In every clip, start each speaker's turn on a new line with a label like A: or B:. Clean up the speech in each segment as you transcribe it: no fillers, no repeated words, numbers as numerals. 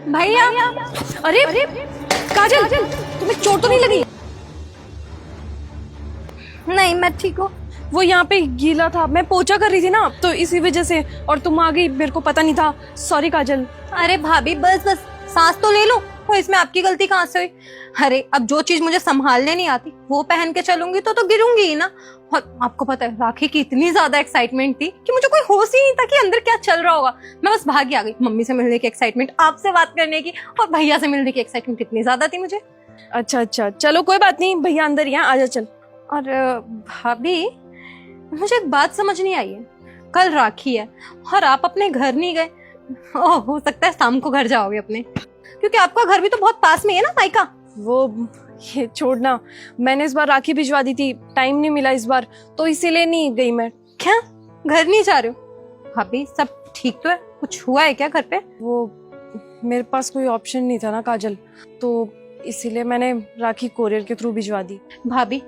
A: भैया। अरे अरे काजल, तुम्हें चोट तो नहीं लगी? नहीं, मैं ठीक हूँ।
B: वो यहाँ पे गीला था, मैं पोछा कर रही थी ना, तो इसी वजह से। और तुम आ गई, मेरे को पता नहीं था। सॉरी काजल।
A: अरे भाभी, बस बस सांस तो ले लो। और इसमें आपकी गलती कहाँ से हुई? अरे अब जो चीज मुझे संभालने नहीं आती वो पहन के चलूंगी तो गिरूंगी ही ना। और आपको पता है राखी की इतनी ज्यादा एक्साइटमेंट थी कि मुझे कोई होश ही नहीं था कि अंदर क्या चल रहा होगा। मैं बस भाग आ गई। मम्मी से मिलने की एक्साइटमेंट, आपसे बात करने की, और भैया से मिलने की एक्साइटमेंट इतनी ज्यादा थी मुझे।
B: अच्छा अच्छा, चलो कोई बात नहीं, भैया अंदर ही हैं, आजा चल।
A: और भाभी, मुझे एक बात समझ नहीं आई है। कल राखी है और आप अपने घर नहीं गए। हो सकता है शाम को घर जाओगे अपने, क्योंकि आपका घर भी तो बहुत पास में है ना मायका।
B: वो ये छोड़ना, मैंने इस बार राखी भिजवा दी थी, टाइम नहीं मिला इस बार, तो इसीलिए नहीं गई मैं।
A: क्या घर नहीं जा रहे हो? भाभी सब ठीक तो है? कुछ हुआ है क्या घर पे?
B: वो मेरे पास कोई ऑप्शन नहीं था ना काजल, तो इसीलिए मैंने राखी कोरियर के थ्रू भिजवा दी।
A: भाभी,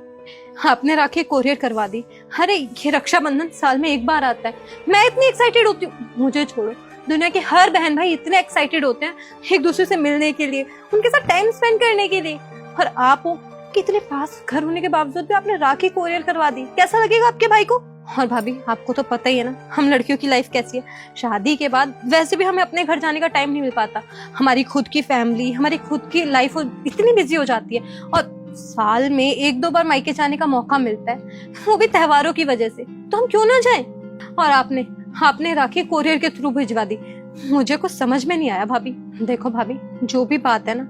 A: आपने राखी कोरियर करवा दी? अरे ये रक्षाबंधन साल में एक बार आता है। मैं इतनी एक्साइटेड होती हूँ। मुझे छोड़ो, दुनिया के हर बहन भाई इतने एक्साइटेड होते हैं एक दूसरे से मिलने के लिए, उनके साथ टाइम स्पेंड करने के लिए। और आप हो कि इतने पास घर होने के बावजूद भी आपने राखी कोरियर करवा दी। कैसा लगेगा आपके भाई को? और भाभी, आपको तो पता ही है ना हम लड़कियों की लाइफ कैसी है। शादी के बाद वैसे भी हमें अपने घर जाने का टाइम नहीं मिल पाता। हमारी खुद की फैमिली, हमारी खुद की लाइफ इतनी बिजी हो जाती है, और साल में एक दो बार मायके जाने का मौका मिलता है, वो भी त्योहारों की वजह से। तो हम क्यों ना जाएं? और आपने राखी कोरियर के थ्रू भिजवा दी। मुझे कुछ समझ में नहीं आया भाभी। देखो भाभी, जो भी बात है ना,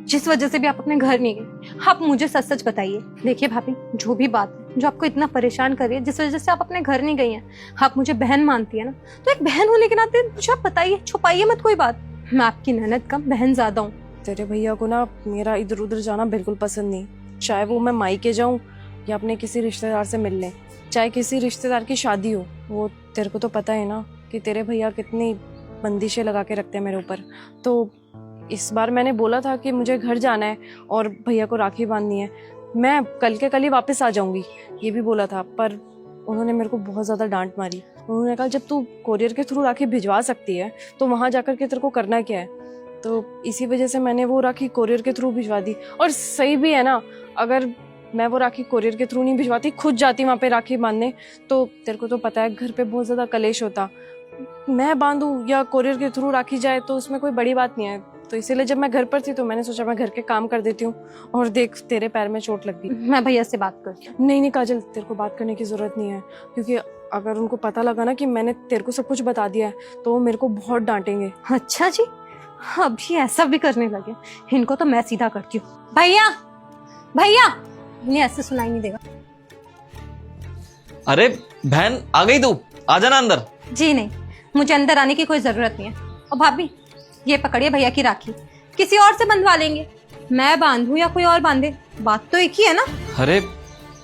A: जिस वजह से भी आप अपने घर नहीं गए, आप मुझे सच सच बताइए। देखिए भाभी, जो भी बात है जो आपको इतना परेशान कर रही है, जिस वजह से आप अपने घर नहीं गई हैं, आप मुझे बहन मानती है ना, तो एक बहन होने के नाते मुझे आप बताइए, छुपाइए मत कोई बात। मैं आपकी ननद कम बहन ज्यादा हूँ।
B: तेरे भैया को ना मेरा इधर उधर जाना बिल्कुल पसंद नहीं, चाहे वो मैं मायके जाऊं या अपने किसी रिश्तेदार से मिलने, चाहे किसी रिश्तेदार की शादी हो। वो तेरे को तो पता है ना कि तेरे भैया कितनी बंदिशें लगा के रखते हैं मेरे ऊपर। तो इस बार मैंने बोला था कि मुझे घर जाना है और भैया को राखी बांधनी है, मैं कल के कल ही वापस आ जाऊंगी, ये भी बोला था। पर उन्होंने मेरे को बहुत ज़्यादा डांट मारी। उन्होंने कहा जब तू कोरियर के थ्रू राखी भिजवा सकती है तो वहाँ जाकर के तेरे को करना क्या है। तो इसी वजह से मैंने वो राखी कोरियर के थ्रू भिजवा दी। और सही भी है ना, अगर मैं वो राखी कोरियर के थ्रू नहीं भिजवाती, खुद जाती वहाँ पे राखी बांधने, तो तेरे को तो पता है घर पे बहुत ज़्यादा कलेश होता। मैं बांधूं या कोरियर के थ्रू राखी जाए तो उसमें कोई बड़ी बात नहीं है। तो इसीलिए जब मैं घर पर थी तो मैंने सोचा मैं घर के काम कर देती हूँ, और देख तेरे पैर में चोट लग गई।
A: मैं भैया से बात करती हूँ।
B: नहीं नहीं काजल, तेरे को बात करने की जरूरत नहीं है, क्योंकि अगर उनको पता लगा ना कि मैंने तेरे को सब कुछ बता दिया है तो वो मेरे को बहुत डांटेंगे।
A: अच्छा जी, अभी ऐसा भी करने लगे? इनको तो मैं सीधा करती हूँ। भैया भैया, इन्हें ऐसे सुनाई नहीं देगा।
C: अरे बहन, आ गई तू? आ जाना अंदर।
A: जी नहीं, मुझे अंदर आने की कोई जरूरत नहीं है। और भाभी, ये पकड़िए भैया की राखी, किसी और से बंधवा लेंगे। मैं बांधूं या कोई और बांधे, बात तो एक ही है ना।
C: अरे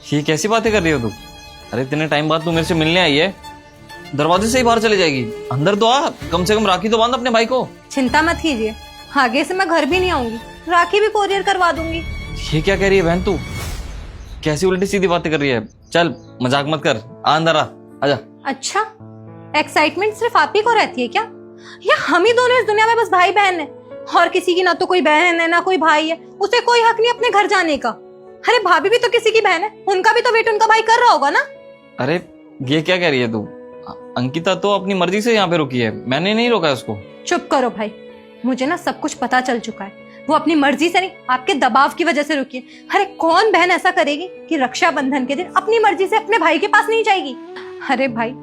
C: ये कैसी बातें कर रही हो तू? अरे इतने टाइम बाद तू मेरे से मिलने आई है, दरवाजे से ही बाहर चली जाएगी? अंदर तो आ, कम से कम राखी तो बांध अपने भाई को।
A: चिंता मत कीजिए, आगे से मैं घर भी नहीं आऊंगी, राखी भी कोरियर करवा दूंगी।
C: ये क्या कह रही है बहन तू? कैसी उल्टी सीधी बातें कर रही है? चल मजाक मत कर, आ अंदर आ, आजा।
A: अच्छा, एक्साइटमेंट सिर्फ आप ही को रहती है क्या? या हम ही दोनों इस दुनिया में बस भाई बहन है, और किसी की ना तो कोई बहन है ना कोई भाई है, उसे कोई हक नहीं अपने घर जाने का। अरे भाभी भी तो किसी की बहन है, उनका भी तो वेट उनका भाई कर रहा होगा ना।
C: अरे ये क्या कह रही है तू? अंकिता तो अपनी मर्जी से यहाँ पे रुकी है, मैंने नहीं रोका उसको।
A: चुप करो भाई, मुझे ना सब कुछ पता चल चुका है। वो अपनी मर्जी से नहीं, आपके दबाव की वजह से रुकी है। अरे कौन बहन ऐसा करेगी कि रक्षाबंधन के दिन अपनी मर्जी से अपने भाई के पास नहीं जाएगी? अरे भाई,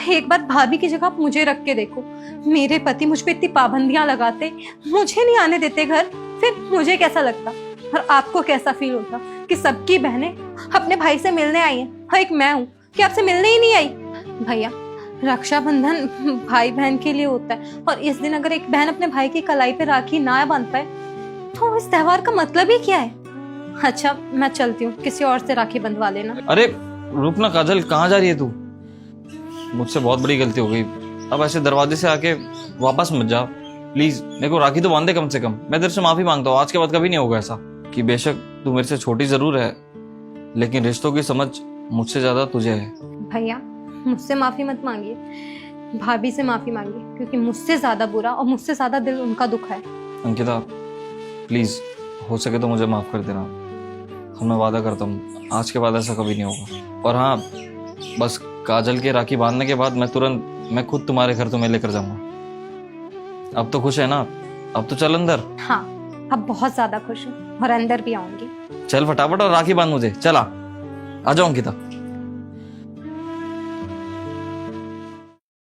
A: एक बार भाभी की जगह आप मुझे रख के देखो। मेरे पति मुझ पे इतनी पाबंदियां लगाते, मुझे नहीं आने देते घर, फिर मुझे कैसा लगता और आपको कैसा फील होता कि सबकी बहनें अपने भाई से मिलने आई हैं, और एक मैं हूँ कि आपसे मिलने ही नहीं आई। भैया, रक्षाबंधन भाई बहन के लिए होता है, और इस दिन अगर एक बहन अपने भाई की कलाई पे राखी ना बांध पाए तो इस त्योहार का मतलब ही क्या है? अच्छा, मैं चलती हूँ, किसी और से राखी बंधवा लेना।
C: अरे रुक ना काजल, कहाँ जा रही है तू? मुझसे बहुत बड़ी गलती हो गई, अब ऐसे दरवाजे से आके वापस मत जा प्लीज। मेरे को राखी तो बांध दे कम से कम। मैं तेरे से माफी मांगता हूँ, आज के बाद कभी नहीं होगा ऐसा। कि बेशक तू मेरे से छोटी जरूर है, लेकिन रिश्तों की समझ मुझसे ज्यादा तुझे है।
A: भैया, मुझसे माफी मत मांगिए। भाभी से माफी मांगी, क्योंकि मुझसे ज्यादा बुरा और मुझसे ज्यादा दिल उनका दुखा है।
C: अंकिता प्लीज, हो सके तो मुझे माफ कर देना। हाँ, मैं वादा करता हूँ आज के बाद ऐसा कभी नहीं होगा। और हाँ, बस काजल के राखी बांधने के बाद मैं खुद तुम्हारे घर तुम्हें लेकर जाऊंगा। अब तो खुश है ना? अब तो चल अंदर।
A: हाँ, अब बहुत ज्यादा खुश हूँ और अंदर भी आऊंगी।
C: चल फटाफट और राखी बांध मुझे। चला, आ जाओ अंकिता।